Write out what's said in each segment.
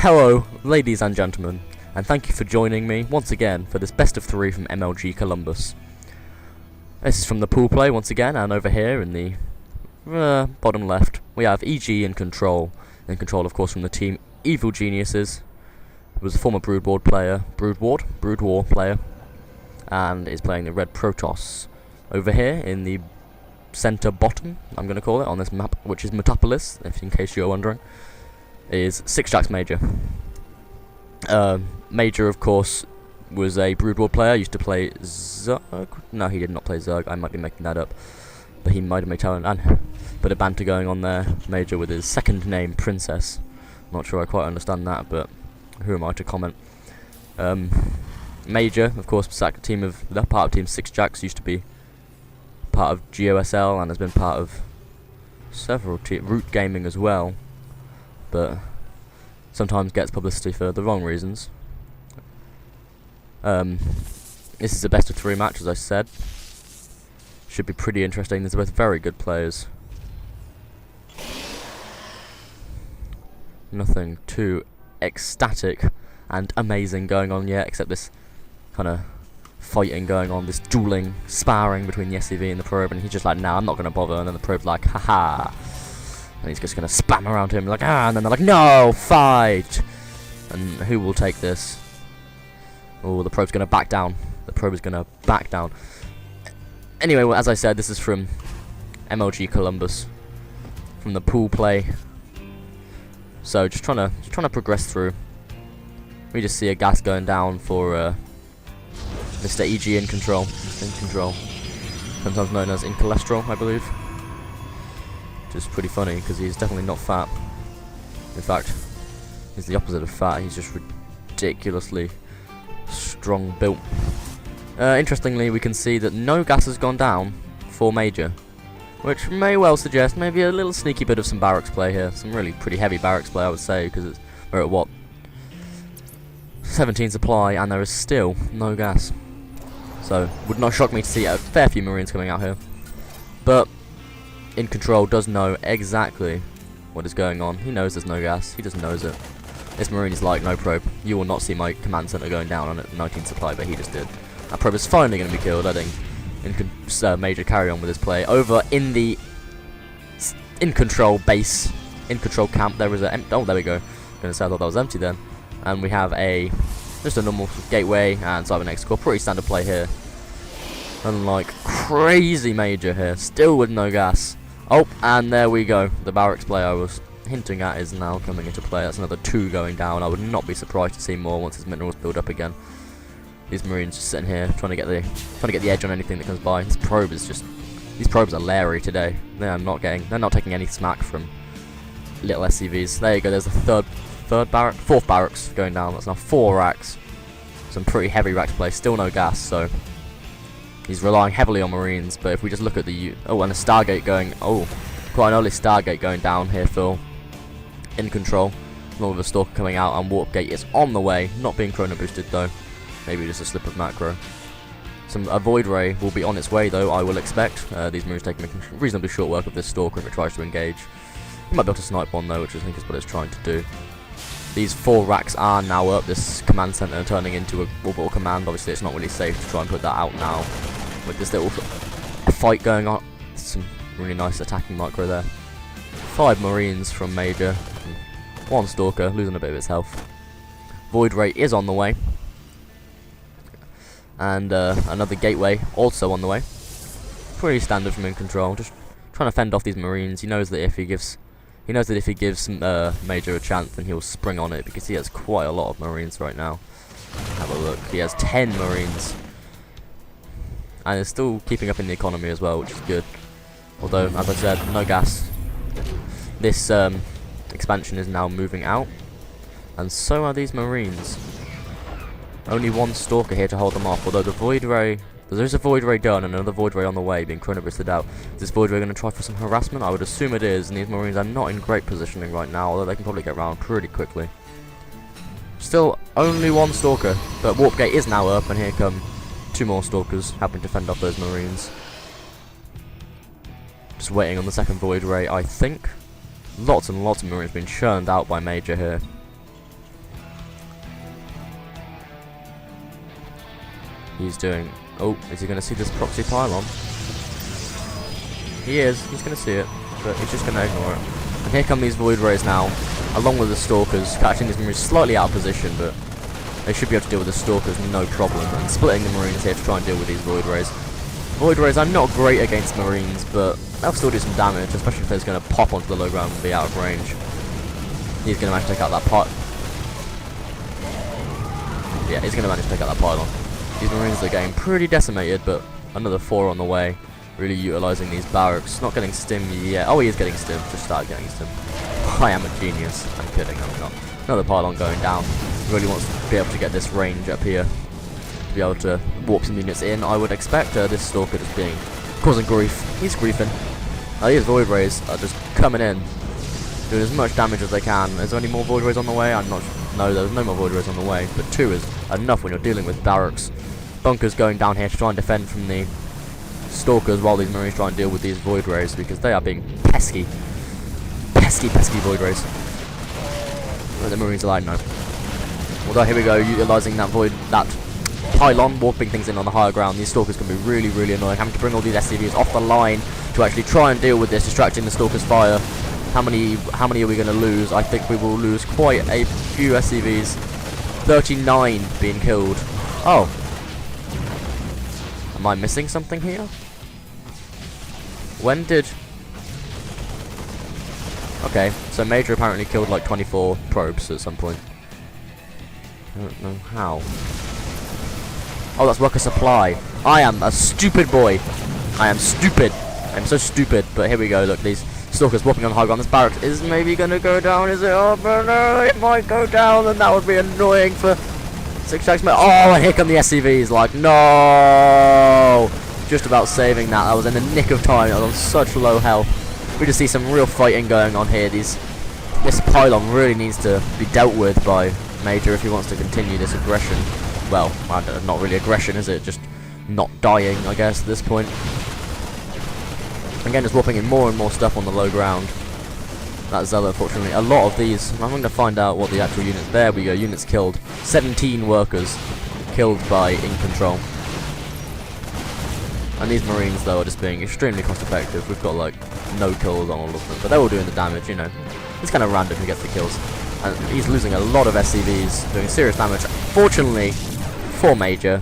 Hello, ladies and gentlemen, and thank you for joining me once again for this best of 3 from MLG Columbus. This is from the pool play once again, and over here in the bottom left we have EGiNcontroL, in control of course from the team Evil Geniuses. He was a former Brood War player, and is playing the Red Protoss. Over here in the center bottom, I'm going to call it, on this map, which is Metopolis, if in case you're wondering, is SixjaxMajOr. Major, of course, was a Brood War player, used to play Zerg. No, he did not play Zerg, I might be making that up. But he might have made talent, and bit of banter going on there. Major with his second name, Princess. Not sure I quite understand that, but who am I to comment? Major, of course, part of Team SixjaX, used to be part of GOSL and has been part of several Root Gaming as well, but sometimes gets publicity for the wrong reasons. This is a best of 3 match, as I said. Should be pretty interesting. These are both very good players. Nothing too ecstatic and amazing going on yet, except this kind of fighting going on, this dueling, sparring between the SCV and the probe, and he's just like, nah, I'm not going to bother, and then the probe's like, haha, and he's just going to spam around him, like, ah, and then they're like, no, fight, and who will take this? Oh, the probe's going to back down, Anyway, well, as I said, this is from MLG Columbus, from the pool play, so just trying to progress through. We just see a gas going down for Mr. EGiNcontroL, sometimes known as InCholesterol, I believe. Which is pretty funny because he's definitely not fat. In fact, he's the opposite of fat. He's just ridiculously strong built. Interestingly, we can see that no gas has gone down for Major, which may well suggest maybe a little sneaky bit of some barracks play here. Some really pretty heavy barracks play, I would say, because we're at what? 17 supply, and there is still no gas. So, would not shock me to see a fair few Marines coming out here. But, InControl does know exactly what is going on. He knows there's no gas. He just knows it. This Marine is like, no probe. You will not see my command center going down on it 19 supply, but he just did. That probe is finally going to be killed, letting Major carry on with his play. Over in the InControl base, InControl camp, there is a... oh, there we go. Gonna say I thought that was empty then. And we have just a normal gateway and cybernetic core. Pretty standard play here. Unlike crazy Major here, still with no gas. Oh, and there we go. The barracks play I was hinting at is now coming into play. That's another 2 going down. I would not be surprised to see more once his minerals build up again. These Marines just sitting here trying to get the edge on anything that comes by. This probe is just, these probes are leery today. They're not taking any smack from little SCVs. There you go. There's the fourth barracks going down. That's now 4 racks. Some pretty heavy racks play. Still no gas, so he's relying heavily on Marines. But if we just look at the and a Stargate going, quite an early Stargate going down here for InControl, along with a Stalker coming out, and Warp Gate is on the way, not being chrono boosted though. Maybe just a slip of macro. A Void Ray will be on its way though, I will expect. These Marines taking reasonably short work of this Stalker if it tries to engage. He might be able to snipe one though, which I think is what it's trying to do. These 4 racks are now up, this command center turning into a orbital command. Obviously it's not really safe to try and put that out now with this little fight going on. Some really nice attacking micro there. 5 Marines from Major, 1 Stalker, losing a bit of its health. Void Ray is on the way. And another gateway also on the way. Pretty standard from InControl, just trying to fend off these Marines. He knows that if he gives Major a chance, then he'll spring on it, because he has quite a lot of Marines right now. Have a look. He has 10 Marines. And is still keeping up in the economy as well, which is good. Although, as I said, no gas. This expansion is now moving out. And so are these Marines. Only 1 Stalker here to hold them off, although the Void Ray... There's a Void Ray done and another Void Ray on the way, being chrono boosted out. Is this Void Ray going to try for some harassment? I would assume it is, and these Marines are not in great positioning right now, although they can probably get around pretty quickly. Still, only 1 Stalker, but Warp Gate is now up, and here come 2 more Stalkers, helping to fend off those Marines. Just waiting on the second Void Ray, I think. Lots and lots of Marines being churned out by Major here. he's doing. Oh, is he going to see this proxy pylon? He is. He's going to see it, but he's just going to ignore it. And here come these Void Rays now, along with the Stalkers, catching these Marines slightly out of position, but they should be able to deal with the Stalkers no problem, and splitting the Marines here to try and deal with these Void Rays. Void Rays are not great against Marines, but they'll still do some damage, especially if they're going to pop onto the low ground and be out of range. He's going to manage to take out that pylon. Yeah, he's going to manage to take out that pylon. These Marines are getting pretty decimated, but another 4 on the way. Really utilising these barracks. Not getting stim yet. Oh, he is getting stim. Just started getting stim. I am a genius. I'm kidding, I'm not. Another pylon going down. Really wants to be able to get this range up here. To be able to warp some units in, I would expect. This Stalker just being causing grief. He's griefing. These Void Rays are just coming in, doing as much damage as they can. Is there any more Void Rays on the way? I'm not. No, there's no more Void Rays on the way. But 2 is enough when you're dealing with barracks. Bunkers going down here to try and defend from the Stalkers while these Marines try and deal with these Void Rays because they are being pesky. Pesky Void Rays. And the Marines are like, no. Although here we go, utilising that pylon, warping things in on the higher ground. These Stalkers can be really, really annoying. Having to bring all these SCVs off the line to actually try and deal with this, distracting the Stalkers' fire. How many are we going to lose? I think we will lose quite a few SCVs. 39 being killed. Oh. Am I missing something here? When did... Okay, so Major apparently killed like 24 probes at some point. I don't know how. Oh, that's worker supply. I am a stupid boy. I am stupid. I'm so stupid. But here we go, look, these Stalkers warping on the high ground. This barracks is maybe going to go down, is it? Oh, but no, it might go down, and that would be annoying for SixjaxMajOr. Oh, and here come the SCVs, like, no! Just about saving that. That was in the nick of time. I was on such low health. We just see some real fighting going on here. This pylon really needs to be dealt with by Major if he wants to continue this aggression. Well, not really aggression, is it? Just not dying, I guess, at this point. Again, just warping in more and more stuff on the low ground. That Zealot, unfortunately. A lot of these. I'm going to find out what the actual units. There we go. Units killed. 17 workers killed by EGiNcontroL. And these Marines, though, are just being extremely cost effective. We've got, like, no kills on all of them. But they're all doing the damage, you know. It's kind of random who gets the kills. And he's losing a lot of SCVs, doing serious damage. Fortunately, for Major,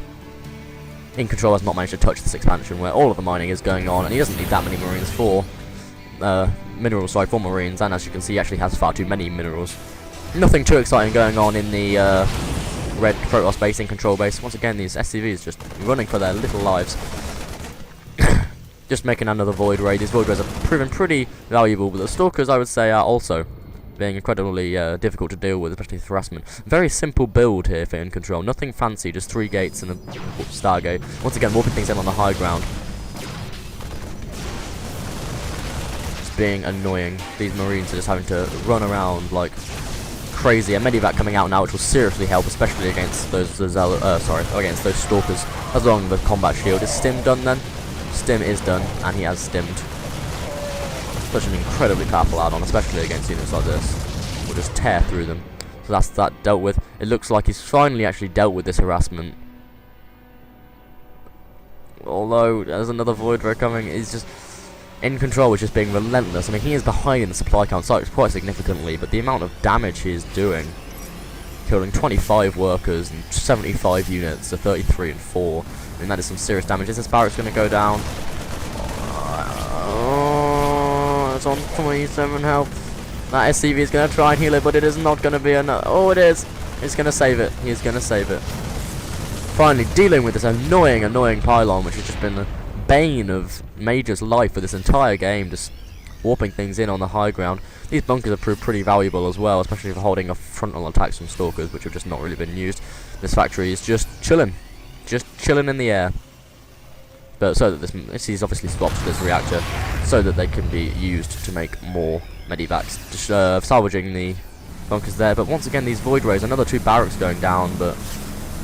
EGiNcontroL has not managed to touch this expansion where all of the mining is going on. And he doesn't need that many Marines for... minerals, sorry, for Marines, and as you can see, he actually has far too many minerals. Nothing too exciting going on in the red Protoss base, EGiNcontroL base. Once again, these SCVs just running for their little lives. Just making another Void Ray. These Void Rays have proven pretty valuable, but the Stalkers, I would say, are also being incredibly difficult to deal with, especially with harassment. Very simple build here for EGiNcontroL. Nothing fancy, just 3 gates and a Stargate. Once again, warping things in on the high ground. Being annoying. These Marines are just having to run around like crazy. A medivac coming out now, which will seriously help, especially against those against those Stalkers. As long as the combat shield is stim done, then stim is done, and he has stimmed. Such an incredibly powerful add-on, especially against units like this. We'll just tear through them. So that's that dealt with. It looks like he's finally actually dealt with this harassment. Although there's another Void Ray coming. He's just EGiNcontroL, which is being relentless. I mean, he is behind in the supply count cycles quite significantly, but the amount of damage he is doing, killing 25 workers and 75 units, so 33 and 4. I mean, that is some serious damage. Is this barracks going to go down? It's on 27 health. That SCV is going to try and heal it, but it is not going to be enough. Oh, it is. He's going to save it. He's going to save it. Finally dealing with this annoying pylon, which has just been the bane of Major's life for this entire game, just warping things in on the high ground. These bunkers have proved pretty valuable as well, especially for holding off frontal attacks from Stalkers, which have just not really been used. This factory is just chilling in the air. But so that he's obviously swapped this reactor so that they can be used to make more medivacs, just salvaging the bunkers there. But once again, these Void Rays, another 2 barracks going down, but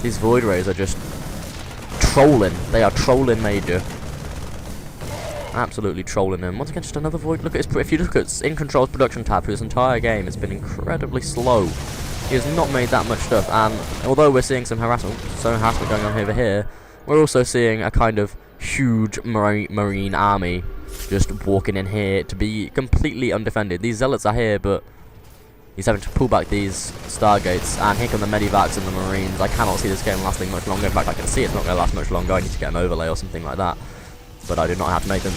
these Void Rays are just trolling. They are trolling Major. Absolutely trolling him. Once again, just another Void. Look at his. If you look at EGiNcontrol's production tab for this entire game, it's been incredibly slow. He has not made that much stuff, and although we're seeing some harassment going on over here, we're also seeing a kind of huge marine army just walking in here to be completely undefended. These zealots are here, but he's having to pull back these stargates, and here come the medivacs and the marines. I cannot see this game lasting much longer. In fact, I can see it's not going to last much longer. I need to get an overlay or something like that, but I do not have to make them.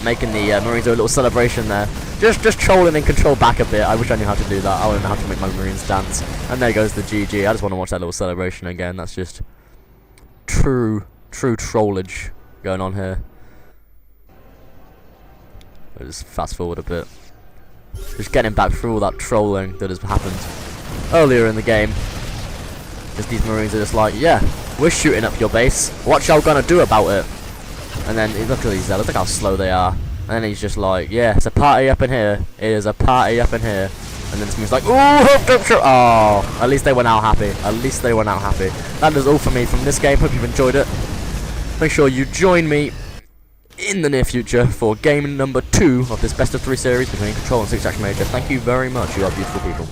Making the marines do a little celebration there, just trolling and control back a bit. I wish I knew how to do that. I wouldn't know how to make my marines dance. And there goes the GG. I just want to watch that little celebration again. That's just true trollage going on here. I'll just fast forward a bit. Just getting back through all that trolling that has happened earlier in the game. Just these marines are just like, yeah, we're shooting up your base. What y'all gonna do about it? And then look at these zealots, look how slow they are. And then he's just like, yeah, it's a party up in here. It is a party up in here. And then this move's like, ooh, oh, at least they went out happy. At least they went out happy. That is all for me from this game. Hope you've enjoyed it. Make sure you join me in the near future for game number 2 of this best of 3 series between Control and SixjaxMajOr. Thank you very much, you are beautiful people.